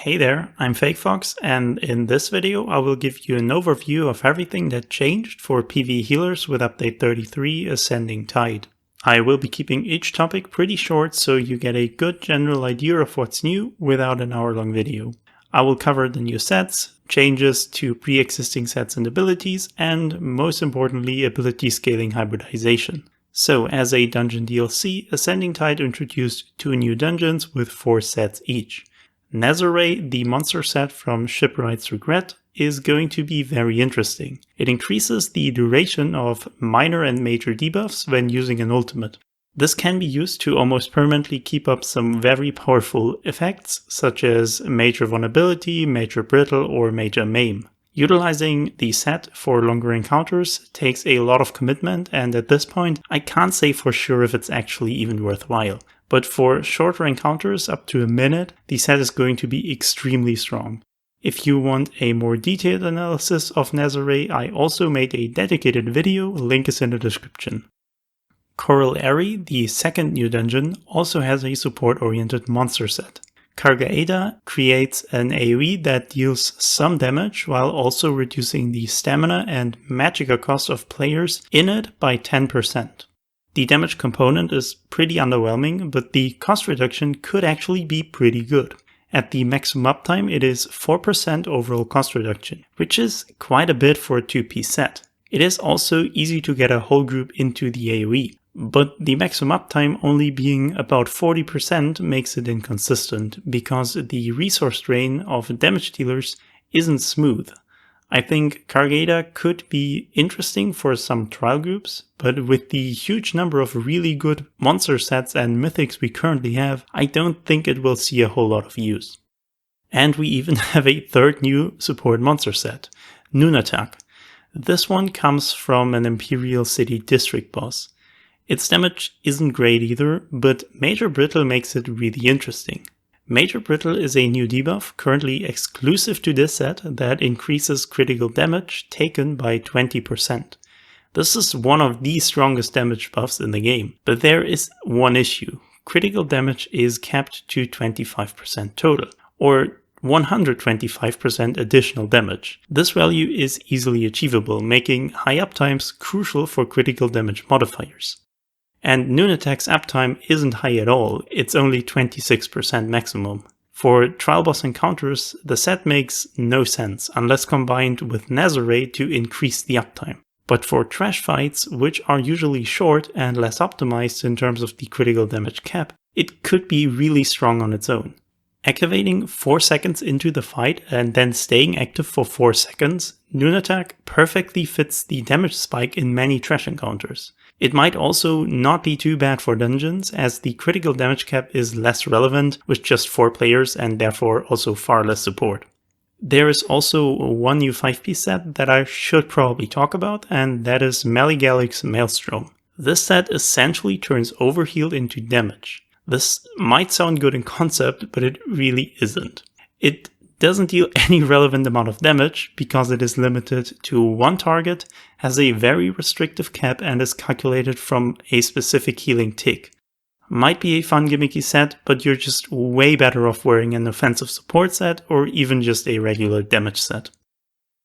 Hey there, I'm FakeFox, and in this video I will give you an overview of everything that changed for PvE healers with update 33 Ascending Tide. I will be keeping each topic pretty short so you get a good general idea of what's new without an hour-long video. I will cover the new sets, changes to pre-existing sets and abilities, and most importantly ability scaling hybridization. So as a dungeon DLC, Ascending Tide introduced 2 new dungeons with 4 sets each. Nazare, the monster set from Shipwright's Regret, is going to be very interesting. It increases the duration of minor and major debuffs when using an ultimate. This can be used to almost permanently keep up some very powerful effects, such as Major Vulnerability, Major Brittle, or Major Maim. Utilizing the set for longer encounters takes a lot of commitment, and at this point I can't say for sure if it's actually even worthwhile. But for shorter encounters up to a minute, the set is going to be extremely strong. If you want a more detailed analysis of Nazare, I also made a dedicated video, link is in the description. Coral Airy, the second new dungeon, also has a support-oriented monster set. Kargaeda creates an AoE that deals some damage while also reducing the stamina and magicka cost of players in it by 10%. The damage component is pretty underwhelming, but the cost reduction could actually be pretty good. At the maximum uptime, it is 4% overall cost reduction, which is quite a bit for a 2-piece set. It is also easy to get a whole group into the AoE, but the maximum uptime only being about 40% makes it inconsistent, because the resource drain of damage dealers isn't smooth. I think Kargaeda could be interesting for some trial groups, but with the huge number of really good monster sets and mythics we currently have, I don't think it will see a whole lot of use. And we even have a third new support monster set, Nunatak. This one comes from an Imperial City District boss. Its damage isn't great either, but Major Brittle makes it really interesting. Major Brittle is a new debuff currently exclusive to this set that increases critical damage taken by 20%. This is one of the strongest damage buffs in the game, but there is one issue. Critical damage is capped to 25% total, or 125% additional damage. This value is easily achievable, making high uptimes crucial for critical damage modifiers. And Nunatak's uptime isn't high at all, it's only 26% maximum. For trial boss encounters, the set makes no sense unless combined with Nazare to increase the uptime. But for trash fights, which are usually short and less optimized in terms of the critical damage cap, it could be really strong on its own. Activating 4 seconds into the fight and then staying active for 4 seconds, Nunatak perfectly fits the damage spike in many trash encounters. It might also not be too bad for dungeons, as the critical damage cap is less relevant with just 4 players and therefore also far less support. There is also one new 5-piece set that I should probably talk about, and that is Maligalic's Maelstrom. This set essentially turns overheal into damage. This might sound good in concept, but it really isn't. It doesn't deal any relevant amount of damage because it is limited to 1 target, has a very restrictive cap, and is calculated from a specific healing tick. Might be a fun gimmicky set, but you're just way better off wearing an offensive support set or even just a regular damage set.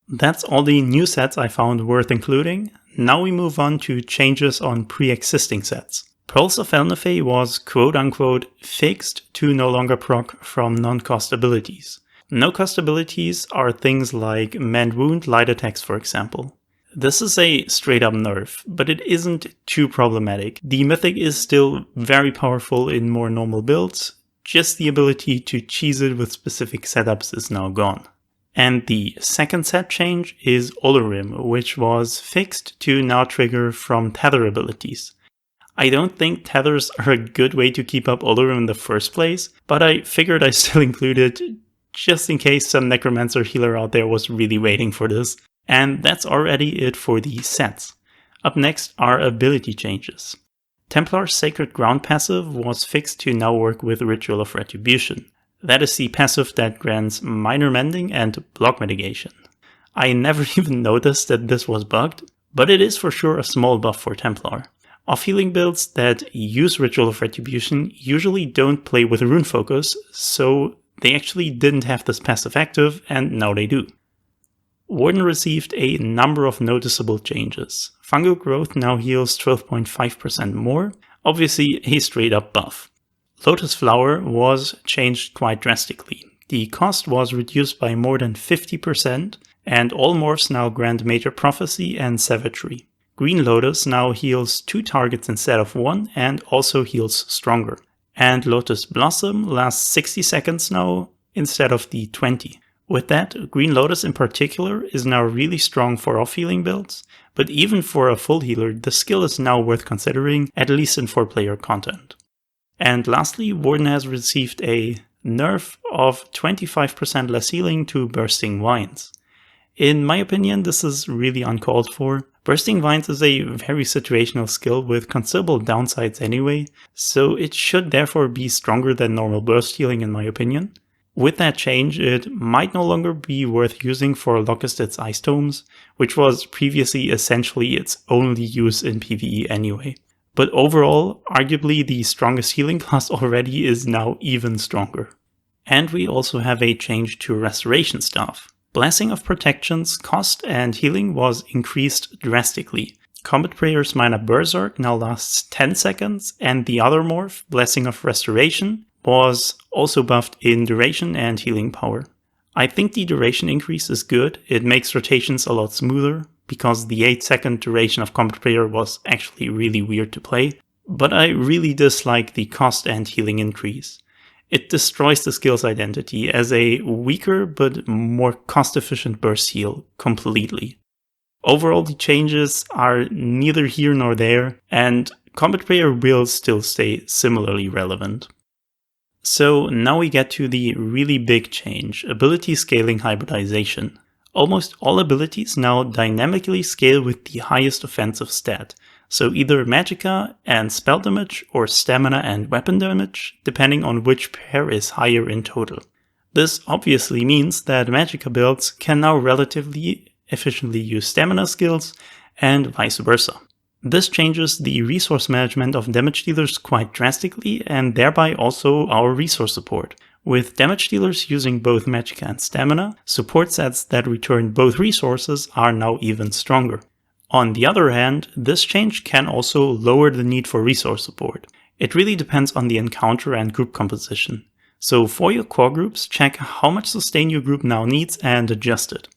That's all the new sets I found worth including. Now we move on to changes on pre-existing sets. Pearls of Elnefey was quote-unquote fixed to no longer proc from non-cost abilities. No-cost abilities are things like Mend Wound light attacks, for example. This is a straight-up nerf, but it isn't too problematic. The mythic is still very powerful in more normal builds, just the ability to cheese it with specific setups is now gone. And the second set change is Olorim, which was fixed to now trigger from tether abilities. I don't think tethers are a good way to keep up Olorim in the first place, but I figured I still include it just in case some Necromancer healer out there was really waiting for this. And that's already it for the sets. Up next are ability changes. Templar's Sacred Ground passive was fixed to now work with Ritual of Retribution. That is the passive that grants minor mending and block mitigation. I never even noticed that this was bugged, but it is for sure a small buff for Templar. Off-healing builds that use Ritual of Retribution usually don't play with Rune Focus, so they actually didn't have this passive active, and now they do. Warden received a number of noticeable changes. Fungal growth now heals 12.5% more, obviously a straight up buff. Lotus Flower was changed quite drastically. The cost was reduced by more than 50%, and all morphs now grant Major Prophecy and Savagery. Green Lotus now heals 2 targets instead of 1 and also heals stronger. And Lotus Blossom lasts 60 seconds now instead of the 20. With that, Green Lotus in particular is now really strong for off-healing builds, but even for a full healer, the skill is now worth considering, at least in 4-player content. And lastly, Warden has received a nerf of 25% less healing to Bursting Vines. In my opinion, this is really uncalled for. Bursting Vines is a very situational skill with considerable downsides anyway, so it should therefore be stronger than normal burst healing in my opinion. With that change, it might no longer be worth using for Locustids Ice Tomes, which was previously essentially its only use in PvE anyway. But overall, arguably the strongest healing class already is now even stronger. And we also have a change to Restoration Staff. Blessing of Protection's cost and healing was increased drastically. Combat Prayer's Minor Berserk now lasts 10 seconds, and the other morph, Blessing of Restoration, was also buffed in duration and healing power. I think the duration increase is good. It makes rotations a lot smoother, because the 8-second duration of Combat Prayer was actually really weird to play, but I really dislike the cost and healing increase. It destroys the skill's identity as a weaker but more cost-efficient burst heal completely. Overall, the changes are neither here nor there, and Combat Prayer will still stay similarly relevant. So now we get to the really big change, ability scaling hybridization. Almost all abilities now dynamically scale with the highest offensive stat, so either Magicka and spell damage or stamina and weapon damage, depending on which pair is higher in total. This obviously means that Magicka builds can now relatively efficiently use stamina skills, and vice versa. This changes the resource management of damage dealers quite drastically, and thereby also our resource support. With damage dealers using both Magicka and Stamina, support sets that return both resources are now even stronger. On the other hand, this change can also lower the need for resource support. It really depends on the encounter and group composition. So for your core groups, check how much sustain your group now needs and adjust it.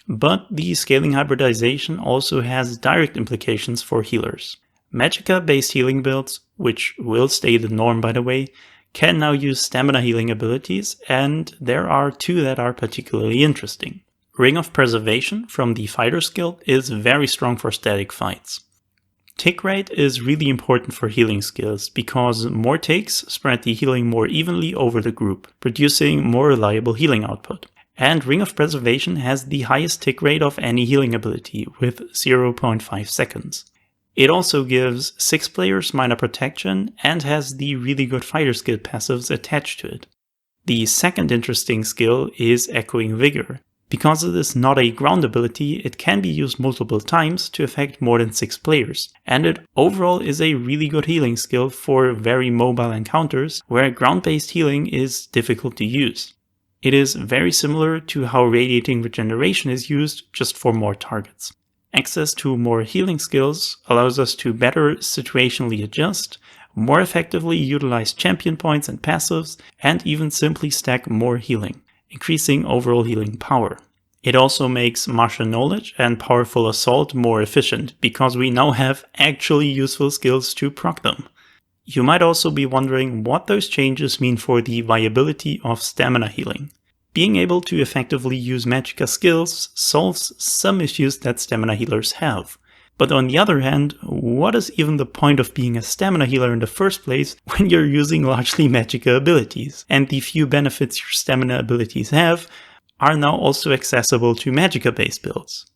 But the scaling hybridization also has direct implications for healers. Magicka-based healing builds, which will stay the norm by the way, can now use stamina healing abilities, and there are 2 that are particularly interesting. Ring of Preservation from the Fighter's Guild is very strong for static fights. Tick rate is really important for healing skills, because more ticks spread the healing more evenly over the group, producing more reliable healing output. And Ring of Preservation has the highest tick rate of any healing ability, with 0.5 seconds. It also gives 6 players minor protection and has the really good Fighter's Guild passives attached to it. The second interesting skill is Echoing Vigor. Because it is not a ground ability, it can be used multiple times to affect more than 6 players, and it overall is a really good healing skill for very mobile encounters where ground-based healing is difficult to use. It is very similar to how Radiating Regeneration is used, just for more targets. Access to more healing skills allows us to better situationally adjust, more effectively utilize champion points and passives, and even simply stack more healing, increasing overall healing power. It also makes Martial Knowledge and Powerful Assault more efficient, because we now have actually useful skills to proc them. You might also be wondering what those changes mean for the viability of stamina healing. Being able to effectively use Magicka skills solves some issues that stamina healers have. But on the other hand, what is even the point of being a stamina healer in the first place when you're using largely Magicka abilities, and the few benefits your stamina abilities have are now also accessible to Magicka-based builds?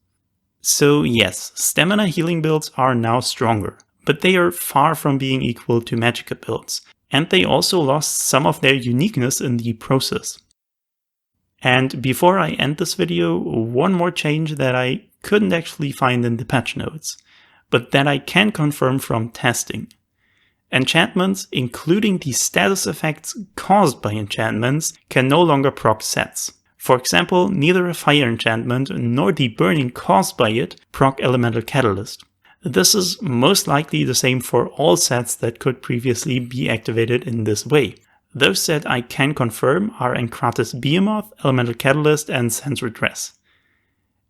So yes, stamina healing builds are now stronger, but they are far from being equal to Magicka builds, and they also lost some of their uniqueness in the process. And before I end this video, one more change that I couldn't actually find in the patch notes, but that I can confirm from testing. Enchantments, including the status effects caused by enchantments, can no longer proc sets. For example, neither a fire enchantment nor the burning caused by it proc Elemental Catalyst. This is most likely the same for all sets that could previously be activated in this way. Those that I can confirm are Encratis Behemoth, Elemental Catalyst, and Sense Redress.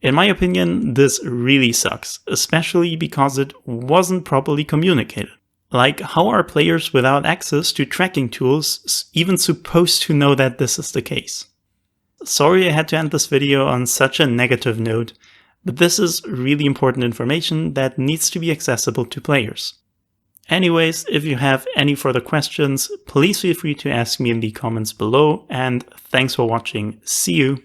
In my opinion, this really sucks, especially because it wasn't properly communicated. Like, how are players without access to tracking tools even supposed to know that this is the case? Sorry I had to end this video on such a negative note, but this is really important information that needs to be accessible to players. Anyways, if you have any further questions, please feel free to ask me in the comments below, and thanks for watching. See you!